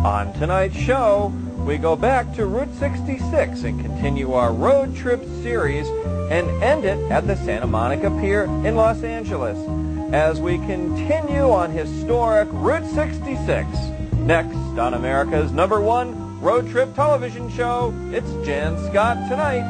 On tonight's show, we go back to Route 66 and continue our road trip series and end it at the Santa Monica Pier in Los Angeles as we continue on historic Route 66. Next on America's #1 road trip television show, it's Jan Scott Tonight.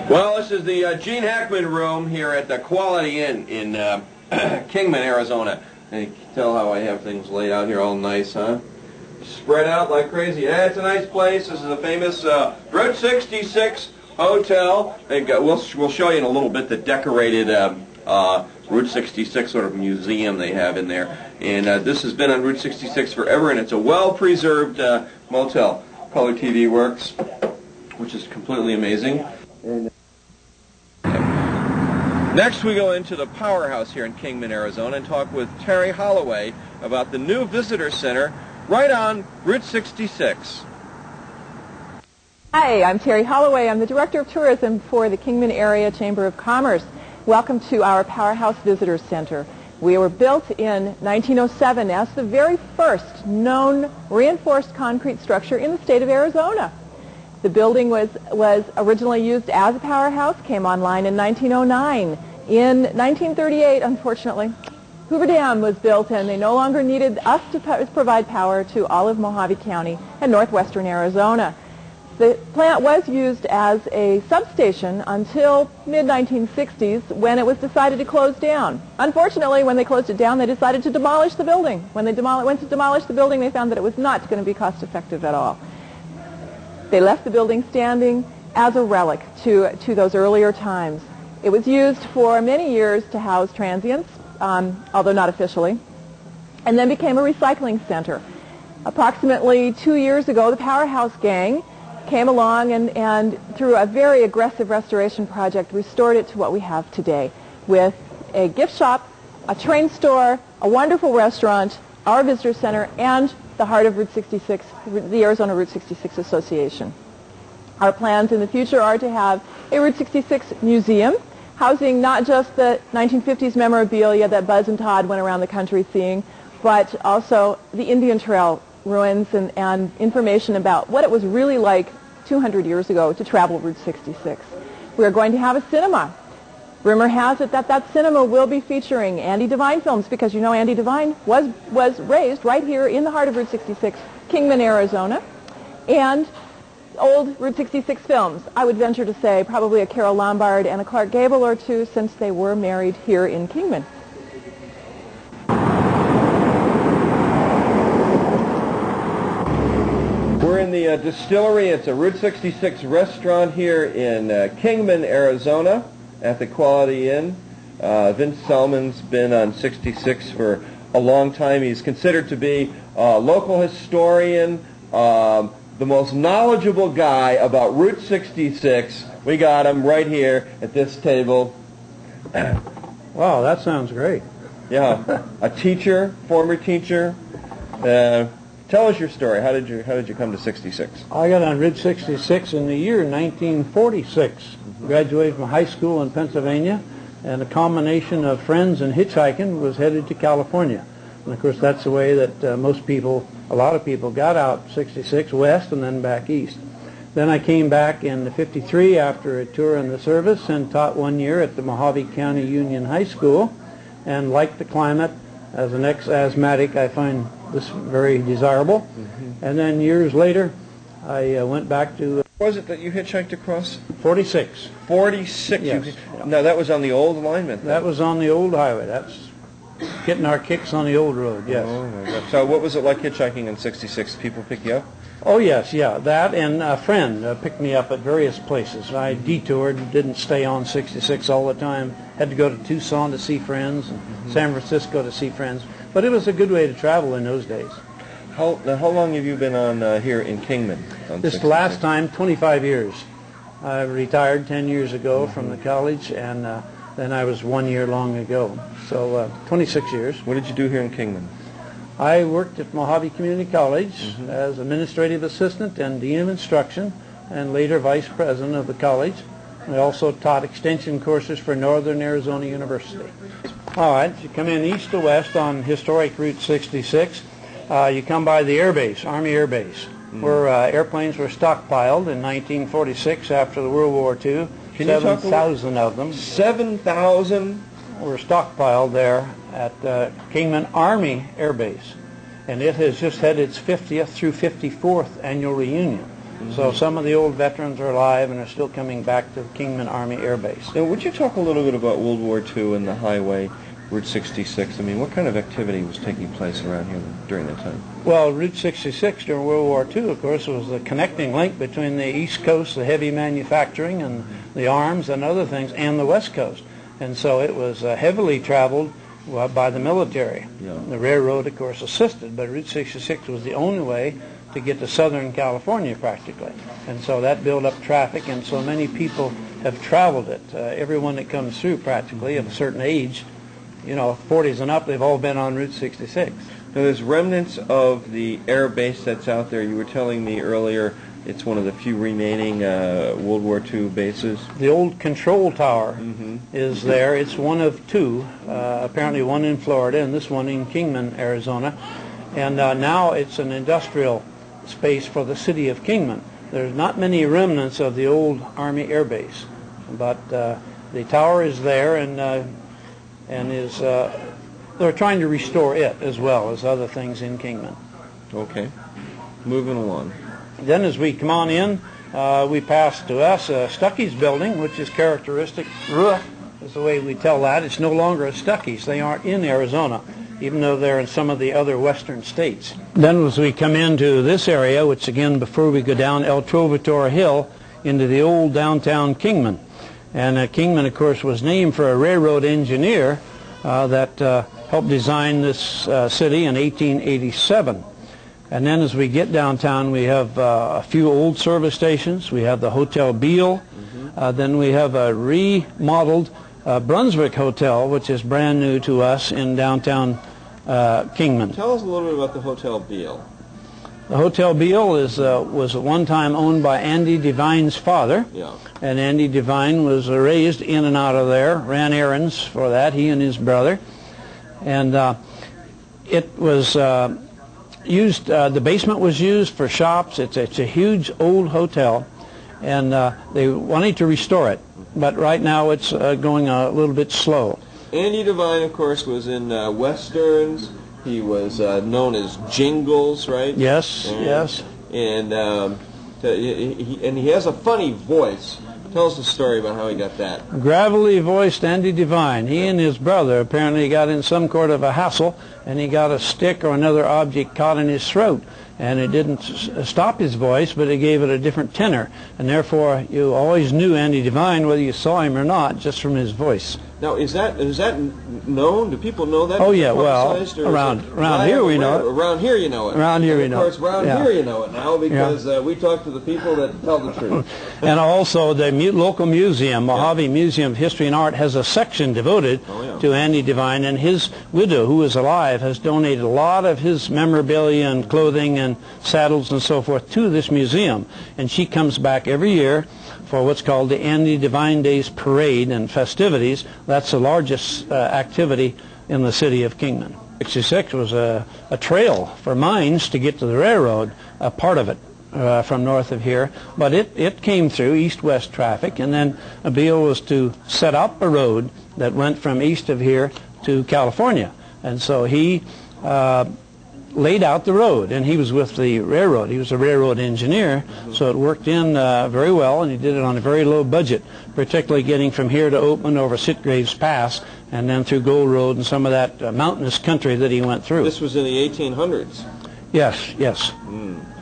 Well, this is the Gene Hackman room here at the Quality Inn in Kingman, Arizona. And you can tell how I have things laid out here all nice, huh? Spread out like crazy. Yeah, it's a nice place. This is a famous Route 66 hotel. We'll show you in a little bit the decorated Route 66 sort of museum they have in there. And this has been on Route 66 forever, and it's a well-preserved motel. Color TV works, which is completely amazing. And next we go into the powerhouse here in Kingman, Arizona, and talk with Terri Holloway about the new visitor center right on Route 66. Hi, I'm Terri Holloway. I'm the Director of Tourism for the Kingman Area Chamber of Commerce. Welcome to our Powerhouse Visitor Center. We were built in 1907 as the very first known reinforced concrete structure in the state of Arizona. The building was originally used as a powerhouse, came online in 1909. In 1938, unfortunately, Hoover Dam was built and they no longer needed us to provide power to all of Mojave County and northwestern Arizona. The plant was used as a substation until mid-1960s when it was decided to close down. Unfortunately, when they closed it down, they decided to demolish the building. When they went to demolish the building, they found that it was not going to be cost-effective at all. They left the building standing as a relic to those earlier times. It was used for many years to house transients, although not officially, and then became a recycling center. Approximately 2 years ago, the Powerhouse Gang came along and through a very aggressive restoration project restored it to what we have today with a gift shop, a train store, a wonderful restaurant, our visitor center, and the heart of Route 66, the Arizona Route 66 Association. Our plans in the future are to have a Route 66 museum housing not just the 1950s memorabilia that Buzz and Todd went around the country seeing, but also the Indian Trail ruins and information about what it was really like 200 years ago to travel Route 66. We are going to have a cinema. Rumor has it that that cinema will be featuring Andy Devine films because you know Andy Devine was raised right here in the heart of Route 66, Kingman, Arizona, and old Route 66 films. I would venture to say probably a Carole Lombard and a Clark Gable or two since they were married here in Kingman. We're in the Distillery. It's a Route 66 restaurant here in Kingman, Arizona. at the Quality Inn. Vince Selman's been on 66 for a long time. He's considered to be a local historian, the most knowledgeable guy about Route 66. We got him right here at this table. Wow, that sounds great. Yeah, a teacher, former teacher. Tell us your story. How did you come to 66? I got on Route 66 in the year 1946. Graduated from high school in Pennsylvania, and a combination of friends and hitchhiking was headed to California. And of course, that's the way that most people, a lot of people, got out 66 west and then back east. Then I came back in '53 after a tour in the service and taught 1 year at the Mojave County Union High School, and liked the climate. As an ex-asthmatic, I find this very desirable. And then years later, I went back to... What was it that you hitchhiked across? 46. 46? Yes. No, that was on the old alignment. That was on the old highway. That's getting our kicks on the old road, yes. Oh, my God. So what was it like hitchhiking in 66? People pick you up? Oh, yes, yeah. That and a friend picked me up at various places. I detoured, didn't stay on 66 all the time. Had to go to Tucson to see friends, and San Francisco to see friends. But it was a good way to travel in those days. How long have you been on here in Kingman? This last time, 25 years. I retired 10 years ago from the college, and then I was 1 year long ago. So 26 years. What did you do here in Kingman? I worked at Mojave Community College as administrative assistant and dean of instruction, and later vice president of the college. I also taught extension courses for Northern Arizona University. All right, you come in east to west on historic Route 66. You come by the Air Base, Army Air Base, where airplanes were stockpiled in 1946 after the World War II. 7,000 of them. 7,000? Were stockpiled there at Kingman Army Air Base. And it has just had its 50th through 54th annual reunion. So some of the old veterans are alive and are still coming back to Kingman Army Air Base. Now, would you talk a little bit about World War II and the highway, Route 66? I mean, what kind of activity was taking place around here during that time? Well, Route 66 during World War II, of course, was the connecting link between the East Coast, the heavy manufacturing and the arms and other things, and the West Coast. And so it was heavily traveled by the military. Yeah. The railroad, of course, assisted, but Route 66 was the only way to get to Southern California practically. And so that built up traffic, and so many people have traveled it. Everyone that comes through practically of a certain age, 40s and up, they've all been on Route 66. Now, there's remnants of the air base that's out there. You were telling me earlier it's one of the few remaining World War II bases. The old control tower is there. It's one of two, apparently one in Florida and this one in Kingman, Arizona. And now it's an industrial space for the city of Kingman. There's not many remnants of the old Army Air Base, but the tower is there, and is they're trying to restore it as well as other things in Kingman. Okay, moving along. Then as we come on in, we pass to us Stuckey's building, which is characteristic. Roof is the way we tell that. It's no longer a Stuckey's. They aren't in Arizona, even though they're in some of the other western states. Then as we come into this area, which again, before we go down El Trovatore Hill into the old downtown Kingman. And Kingman, of course, was named for a railroad engineer that helped design this city in 1887. And then as we get downtown, we have a few old service stations. We have the Hotel Beale. Then we have a remodeled Brunswick Hotel, which is brand new to us in downtown Kingman. Tell us a little bit about the Hotel Beale. The Hotel Beale was at one time owned by Andy Devine's father. Yeah. And Andy Devine was raised in and out of there, ran errands for that, he and his brother. And it was used, the basement was used for shops. It's a huge old hotel, and they wanted to restore it. But right now it's going a little bit slow. Andy Devine, of course, was in Westerns. He was known as Jingles, right? Yes, yes. And he has a funny voice. Tell us the story about how he got that. Gravelly voiced Andy Devine. He and his brother apparently got in some sort of a hassle, and he got a stick or another object caught in his throat. and it didn't stop his voice, but it gave it a different tenor, and therefore you always knew Andy Devine whether you saw him or not just from his voice. Now, is that known? Do people know that? Oh yeah, well, around here we know it. Around here you know it. Around here we know it. Of course, around here you know it now because we talk to the people that tell the truth. And also the local museum, Mojave Museum of History and Art, has a section devoted to Andy Devine, and his widow, who is alive, has donated a lot of his memorabilia and clothing and saddles and so forth to this museum. And she comes back every year for what's called the Andy Devine Days Parade and festivities. That's the largest activity in the city of Kingman. 66 was a trail for mines to get to the railroad, a part of it from north of here, but it came through east-west traffic, and then Beale was to set up a road that went from east of here to California, and so he laid out the road, and he was with the railroad. He was a railroad engineer, so it worked in very well, and he did it on a very low budget, particularly getting from here to Oatman over Sitgraves Pass, and then through Gold Road and some of that mountainous country that he went through. This was in the 1800s? Yes, yes.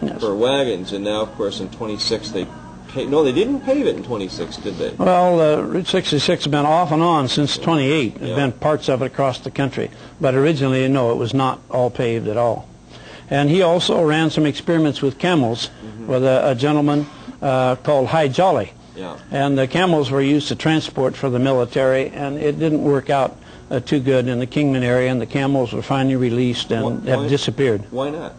Yes. For wagons, and now, of course, in 26 they no, they didn't pave it in 26, did they? Well, Route 66 has been off and on since 28. There's been parts of it across the country. But originally, no, it was not all paved at all. And he also ran some experiments with camels with a gentleman called High Jolly. Yeah. And the camels were used to transport for the military, and it didn't work out too good in the Kingman area, and the camels were finally released and have disappeared. Why not?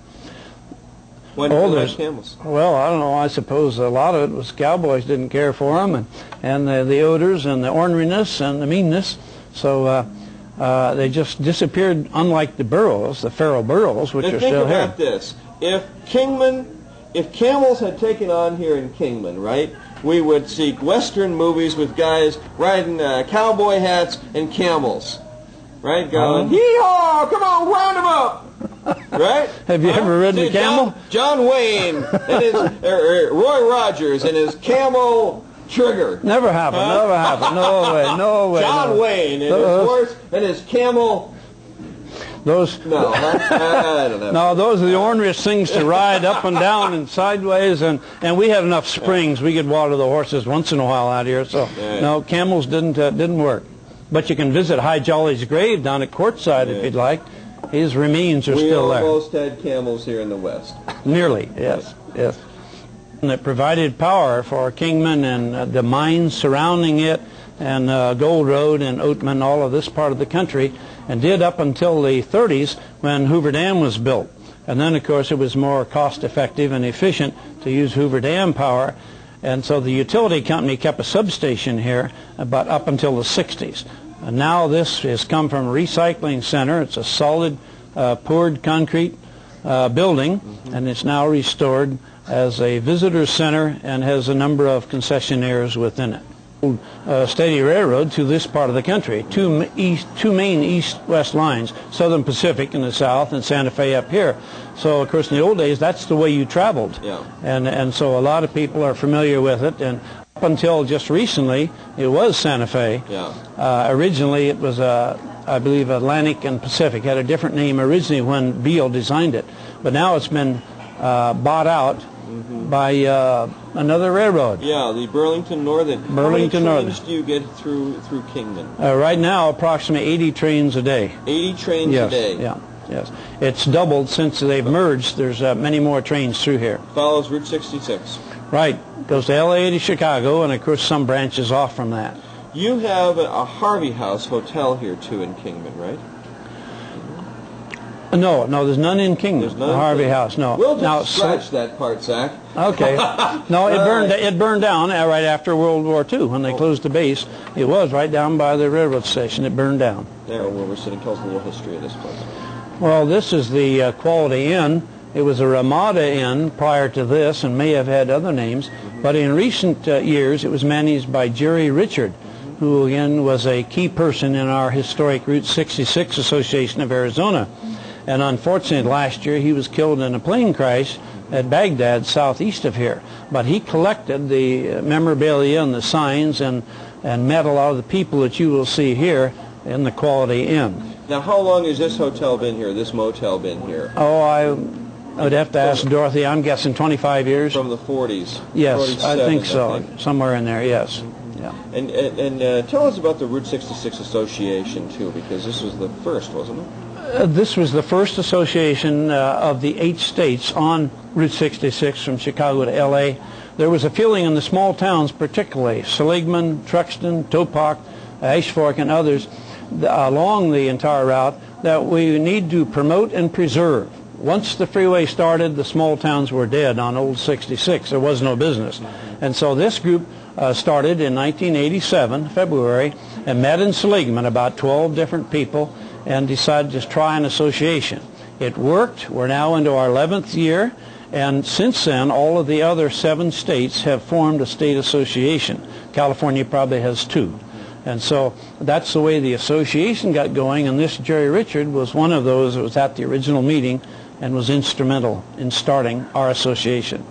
Why did they like camels? Well, I don't know. I suppose a lot of it was cowboys didn't care for them, and the odors and the orneriness and the meanness. So they just disappeared, unlike the burros, the feral burros, which are still here. Think about this. If camels had taken on here in Kingman, right, we would see Western movies with guys riding cowboy hats and camels, right, going, hee-haw, come on, round them up. Right? Have you ever ridden a camel? John Wayne and his Roy Rogers and his camel Trigger. Never happened. Never happened. No way. No way. John Wayne and his horse and his camel. Those. No, I don't know. No, those are the orneriest things to ride up and down and sideways, and we had enough springs. We could water the horses once in a while out here. So no, camels didn't work. But you can visit High Jolly's grave down at Courtside if you'd like. His remains are still there. We almost had camels here in the West. Nearly, yes, yes. And it provided power for Kingman and the mines surrounding it, and Gold Road and Oatman, all of this part of the country, and did up until the 30s when Hoover Dam was built. And then, of course, it was more cost-effective and efficient to use Hoover Dam power. And so the utility company kept a substation here, but up until the 60s. And now this has come from a recycling center. It's a solid poured concrete building, and it's now restored as a visitor center and has a number of concessionaires within it. Steady railroad to this part of the country, two main east-west lines, Southern Pacific in the south and Santa Fe up here. So, of course, in the old days, that's the way you traveled. Yeah. And so a lot of people are familiar with it. And up until just recently, it was Santa Fe. Yeah. Originally, it was, I believe, Atlantic and Pacific. It had a different name originally when Beale designed it. But now it's been bought out by another railroad. Yeah, the Burlington Northern. Burlington How many Northern. trains do you get through Kingman? Right now, approximately 80 trains a day. 80 trains a day? Yeah, yes. It's doubled since they've merged. There's many more trains through here. Follows Route 66. Right. Goes to L.A. to Chicago, and, of course, some branches off from that. You have a Harvey House hotel here, too, in Kingman, right? No, there's none in Kingman. There's none the Harvey House, no. We'll just scratch that part, Zach. Okay. No, it burned down right after World War II when they closed the base. It was right down by the railroad station. It burned down. There, where we're sitting, tells a little history of this place. Well, this is the Quality Inn. It was a Ramada Inn prior to this and may have had other names. But in recent years, it was managed by Jerry Richard, who, again, was a key person in our historic Route 66 Association of Arizona. And unfortunately, last year, he was killed in a plane crash at Baghdad, southeast of here. But he collected the memorabilia and the signs and met a lot of the people that you will see here in the Quality Inn. Now, how long has this hotel been here, this motel been here? Oh, I would have to ask Dorothy. I'm guessing 25 years. From the 40s. Yes, I think so. I think. Somewhere in there, yes. Yeah. And tell us about the Route 66 Association, too, because this was the first, wasn't it? This was the first association of the 8 states on Route 66 from Chicago to L.A. There was a feeling in the small towns, particularly Seligman, Truxton, Topak, Ash Fork, and others along the entire route, that we need to promote and preserve. Once the freeway started, the small towns were dead on Old 66. There was no business. And so this group started in 1987, February, and met in Seligman, about 12 different people, and decided to try an association. It worked. We're now into our 11th year, and since then, all of the other 7 states have formed a state association. California probably has 2. And so that's the way the association got going, and this Jerry Richard was one of those that was at the original meeting and was instrumental in starting our association.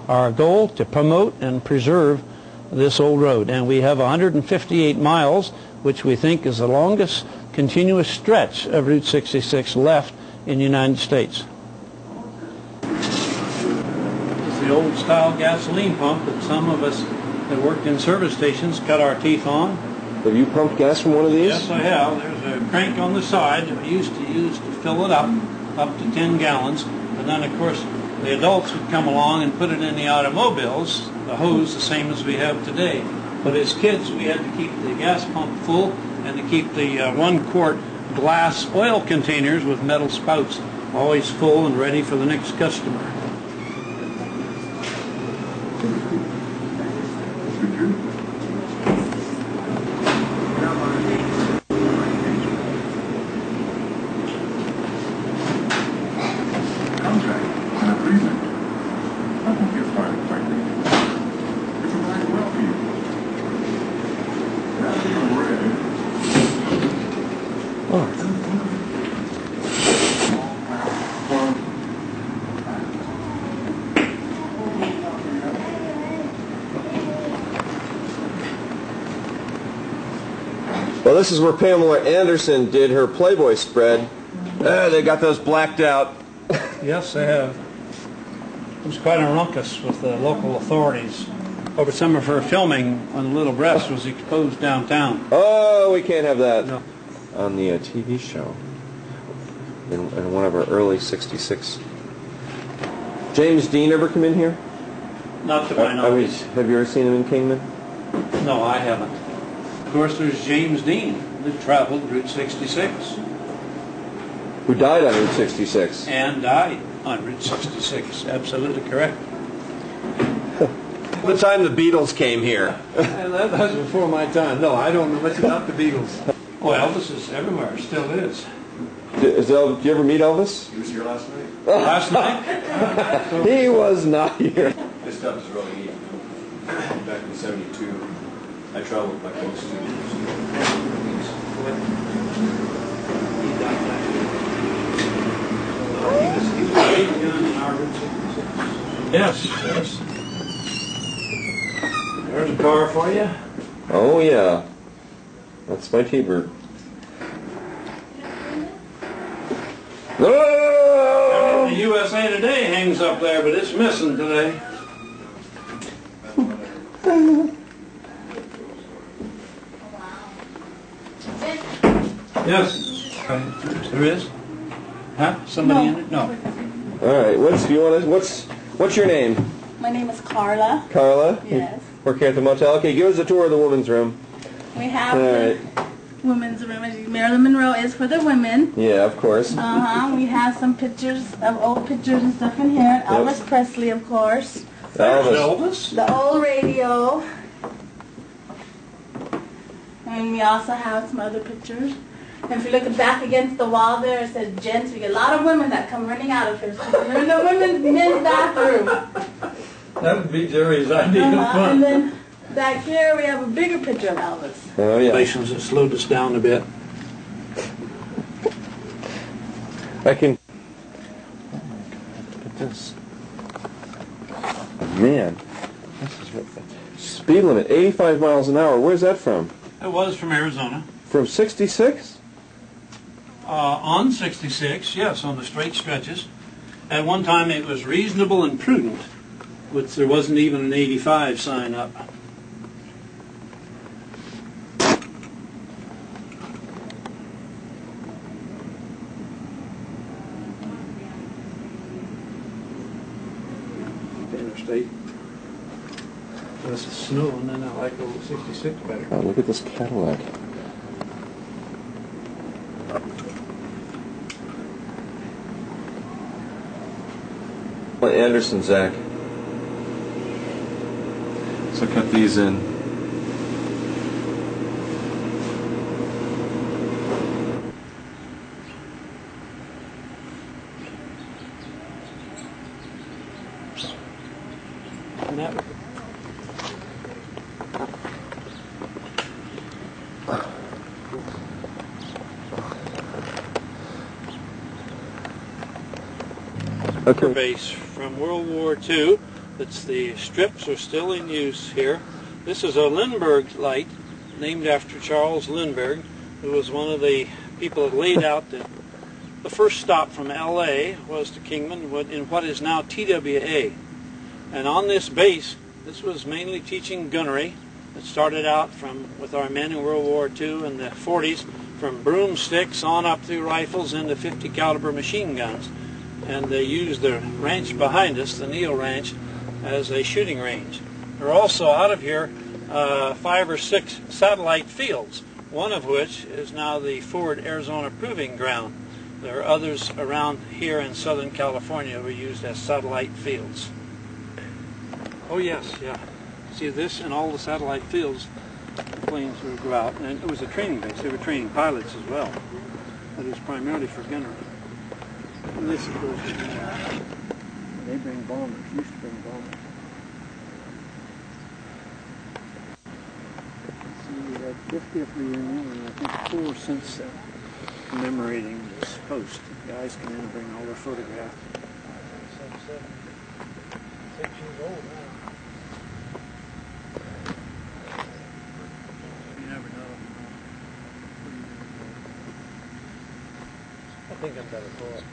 Our goal to promote and preserve this old road, and we have 158 miles, which we think is the longest continuous stretch of Route 66 left in the United States. It's the old style gasoline pump that some of us that worked in service stations cut our teeth on. Have you pumped gas from one of these? Yes, I have. There's a crank on the side that we used to use to fill it up to 10 gallons. And then, of course, the adults would come along and put it in the automobiles, the hose, the same as we have today. But as kids, we had to keep the gas pump full and to keep the 1-quart glass oil containers with metal spouts always full and ready for the next customer. Well, this is where Pamela Anderson did her Playboy spread. They got those blacked out. Yes, they have. It was quite a ruckus with the local authorities over some of her filming when the little breast was exposed downtown. Oh, we can't have that. No. On the TV show. In one of our early 66. James Dean ever come in here? Not to my knowledge. Have you ever seen him in Kingman? No, I haven't. Of course, there's James Dean, who traveled Route 66. Who died on Route 66. And died on Route 66. Absolutely correct. The time the Beatles came here. And that was before my time. No, I don't know much about the Beatles. Oh, Elvis is everywhere. Still is. Did you ever meet Elvis? He was here last night. Last night? He was not here. This stuff is really neat. Back in '72, I traveled with my co-students. He was a big gun in our Route 66. Yes. There's a car for you. Oh, yeah. That's my T-Bird. Oh! The USA Today hangs up there, but it's missing today. Yes. There is? Huh? Somebody in it? No. All right. What's your name? My name is Carla. Carla? Yes. Work here at the motel. Okay, give us a tour of the women's room. We have All the right. women's room. Marilyn Monroe is for the women. Yeah, of course. We have some pictures of old pictures and stuff in here. Elvis Presley, of course. Elvis? The old radio. And we also have some other pictures. And if you look back against the wall there, it says gents. We get a lot of women that come running out of here. So we're in the men's bathroom. That would be Jerry's idea of And fun. then back here we have a bigger picture of Elvis. Oh, yeah. Relations that slowed us down a bit. I can... Oh, my God. Look at this. Man. This is what... Speed limit, 85 miles an hour. Where's that from? It was from Arizona. From 66? On 66, yes, on the straight stretches. At one time it was reasonable and prudent, which there wasn't even an 85 sign up. Interstate. This is snow, and then I like the 66 better. Oh, look at this Cadillac. Anderson, Zach. So cut these in. And that Okay. base from World War II. It's the strips are still in use here. This is a Lindbergh light, named after Charles Lindbergh, who was one of the people that laid out the first stop from L.A. was to Kingman in what is now TWA. And on this base, this was mainly teaching gunnery. It started out with our men in World War II in the 40s, from broomsticks on up through rifles into 50 caliber machine guns. And they used the ranch behind us, the Neal Ranch, as a shooting range. There are also out of here 5 or 6 satellite fields, one of which is now the Ford, Arizona Proving Ground. There are others around here in Southern California who are used as satellite fields. Oh yes, yeah. See this and all the satellite fields, the planes would go out, and it was a training base. They were training pilots as well, but it was primarily for gunnery. And this, of course, they bring bombers, used to bring bombers. See, we had 50th reunion, and I think 4 since then, commemorating this post. The guys come in and bring all their photographs. 6 years old now. You never know. I think I'm better for it.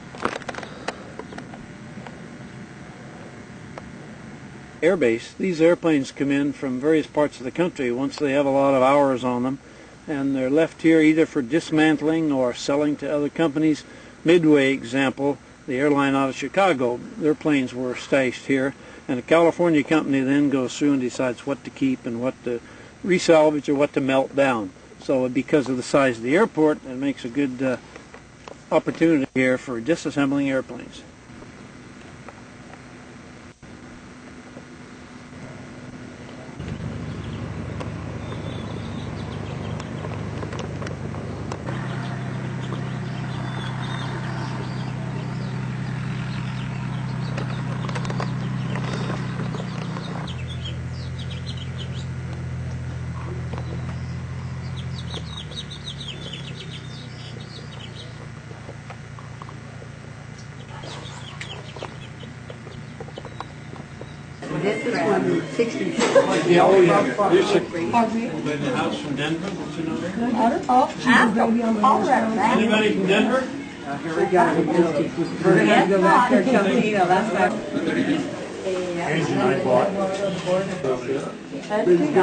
Air Base. These airplanes come in from various parts of the country once they have a lot of hours on them, and they're left here either for dismantling or selling to other companies. Midway example, the airline out of Chicago, their planes were stashed here, and a California company then goes through and decides what to keep and what to resalvage or what to melt down. So because of the size of the airport, it makes a good opportunity here for disassembling airplanes. This is from 66. Yeah, oh yeah. There's a house from Denver, don't you know? All right. Anybody from Denver? Here we go. We're going to have to go back there till that's not. Engine I bought. That's $2.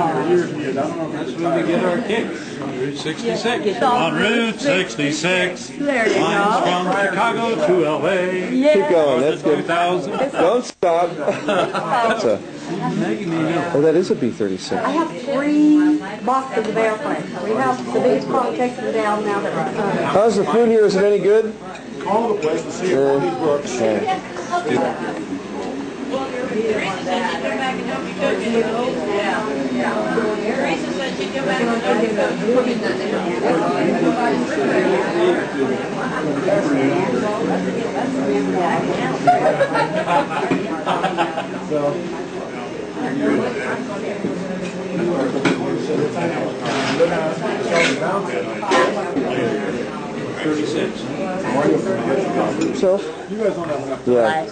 That's when we get our kicks, on Route 66. On Route 66, There you lines go. from Chicago to L.A. Keep going, that's good. 2000. Don't stop. That's oh, that is a B-36. I have 3 boxes of airplanes. We have the biggest project in town now that we're done. How's the food here? Is it any good? Call the place to see if Tony Brooks. So? Yeah.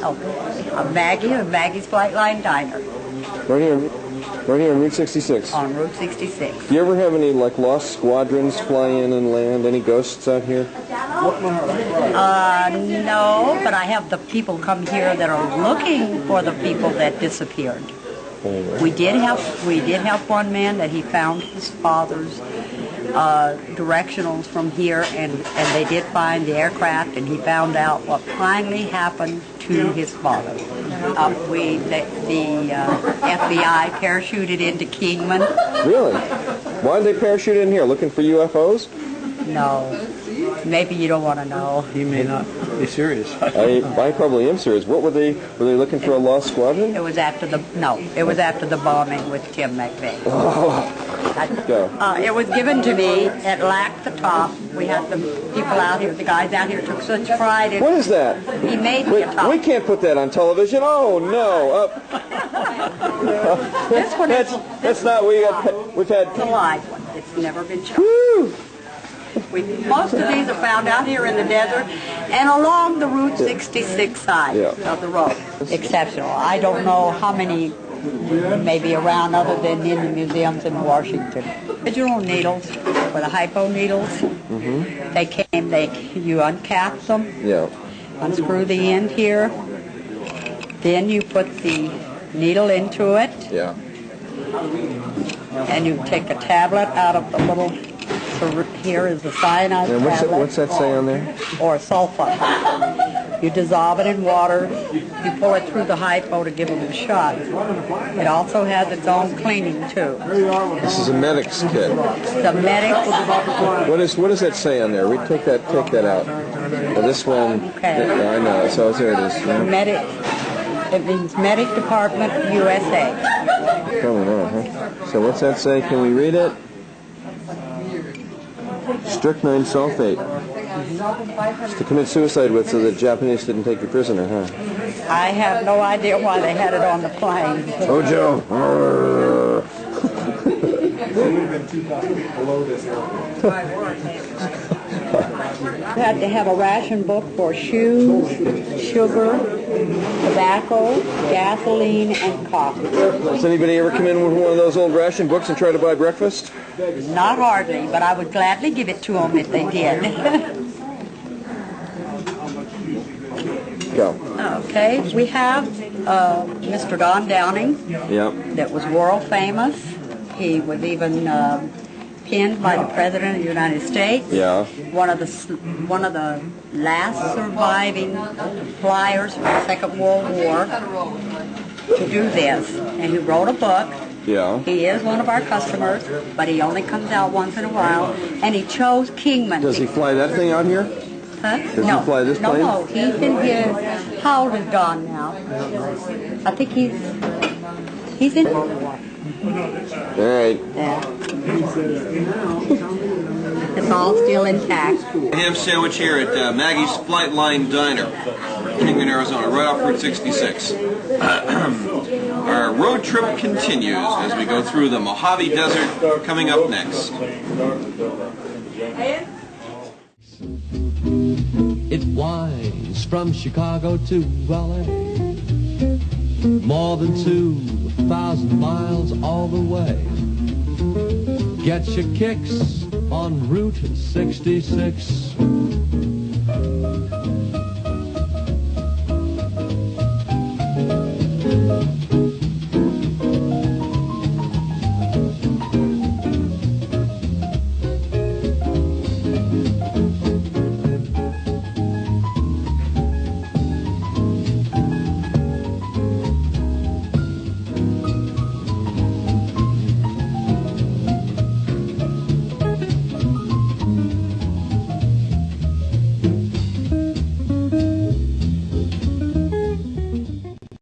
I'm Maggie of Maggie's Flight Line Diner Right here on Route 66. on Route 66. Do you ever have any like lost squadrons fly in and land? Any ghosts out here? No, but I have the people come here that are looking for the people that disappeared. We did have one man that he found his father's directionals from here, and they did find the aircraft, and he found out what finally happened to his father. The FBI parachuted into Kingman. Really? Why did they parachute in here? Looking for UFOs? No. Maybe you don't want to know. He may not be serious. I probably am serious. What were they looking for a lost squadron? It was after the bombing with Tim McVeigh. It was given to me. It lacked the top. We had the people out here, the guys out here took such pride in it. What is that? He made me a top. We can't put that on television. Oh no! This one that's not. We've had the live one. It's never been shown. Woo! Most of these are found out here in the desert and along the Route 66 side of the road. Exceptional. I don't know how many maybe around other than in the museums in Washington. Original needles, for the hypo needles, you uncap them, unscrew the end here, then you put the needle into it, and you take a tablet out of the little. So here is the cyanide tablet. What's that say on there? Or sulfa. You dissolve it in water. You pull it through the hypo to give them a shot. It also has its own cleaning too. This is a medic's kit. The medics. What does that say on there? We take that out. Well, this one. Okay. I know. So there it is. Medic. It means Medic Department USA. Coming on, huh? So what's that say? Can we read it? Strychnine sulfate. It's to commit suicide with so the Japanese didn't take your prisoner, huh? I have no idea why they had it on the plane. Oh, Joe. You had to have a ration book for shoes, sugar, tobacco, gasoline, and coffee. Does anybody ever come in with one of those old ration books and try to buy breakfast? Not hardly, but I would gladly give it to them if they did. Go. Okay, we have Mr. Don Downing. That was world famous. He was even pinned by the President of the United States. One of the last surviving flyers from the Second World War to do this. And he wrote a book. He is one of our customers, but he only comes out once in a while. And he chose Kingman. Does he fly that thing out here? Huh? Does he fly this plane? No, he's in here. How old is Don now? I think he's in. All right. Yeah. It's all still intact. Ham sandwich here at Maggie's Flight Line Diner, Kingman, Arizona, right off Route 66. Our road trip continues as we go through the Mojave Desert, coming up next. It winds from Chicago to LA, more than 2,000 miles all the way. Get your kicks on Route 66.